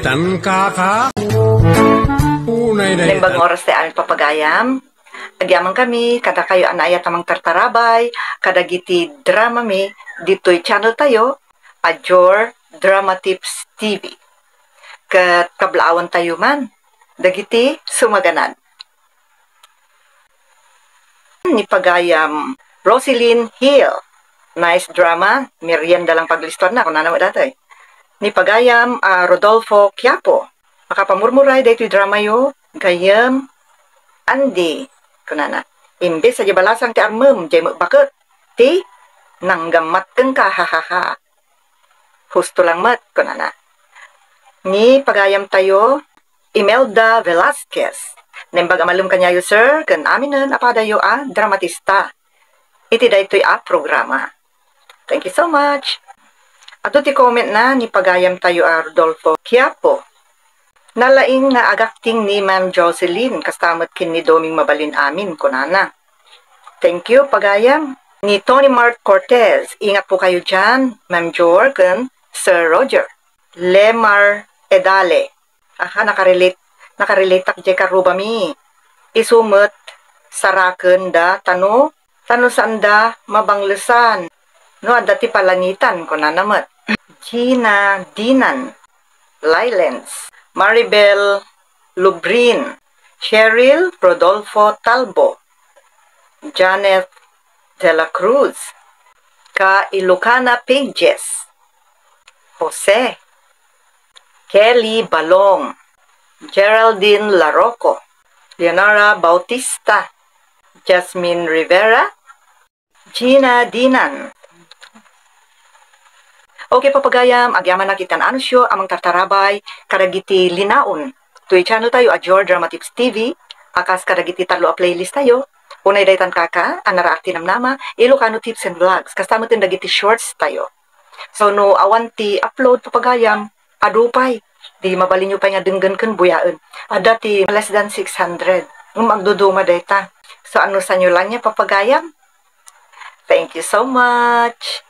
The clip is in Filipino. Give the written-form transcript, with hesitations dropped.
Tan kaka. Unay na Limbang oras tayo aming papagayam. Agyaman kami, kada kayo anaya tamang tartarabay, kada giti drama mi, dito'y channel tayo, Ajor Drama Tips TV. Kat kablaawan tayo man, dagiti sumaganan. Ni pagayam Rosalyn Hill. Nice drama, merienda lang paglistuan na, kung nanawa datoy. Ni pagayam Rodolfo Quiapo. Makapamurmuray daytoy drama yo, gayam Andy. Kunana, imbes sa balasang ti armem, jay bakit, ti nanggamat keng ka, hahaha. Husto lang mat, kunana. Ni pagayam tayo, Imelda Velasquez. Nembag amalum kanyayo sir, kan aminan apadayo dramatista. Iti daytoy programa. Thank you so much. Ato ti comment na ni pagayam tayo Rodolfo Quiapo. Nalaing nga agakting ni Ma'am Jocelyn, kastamat kin ni Doming mabalin amin, kunana. Thank you, pagayam. Ni Tony Mart Cortez, ingat po kayo dyan, Ma'am Jorgen, Sir Roger. Lemar Edale. Nakarelate tak jay karuba mi. Isumot, saraken da, tano saan da, mabanglesan. No, adati palangitan, kunanamat. Gina Dinan, Lylens. Maribel Lubrin, Cheryl Rodolfo Talbo, Janet de la Cruz, Ka Ilocana Pages, Jose, Kelly Balong, Geraldine Larocco, Leonora Bautista, Jasmine Rivera, Gina Dinan. Okay, papagayam, agyaman na kitan anusyo, amang tartarabay, karagiti linaon. Tuwi channel tayo, Ajor Drama Tips TV, akas karagiti talo a playlist tayo. Unay daytan kaka, anaraakti nama, Ilocano Tips and Vlogs, kastamutin dagiti shorts tayo. So no, awanti upload papagayam, adupay, di mabalin nyo pa nga denggan kan buyaan. Dati less than 600, magduduma dayta. So ano sa nyo lang niya papagayam? Thank you so much.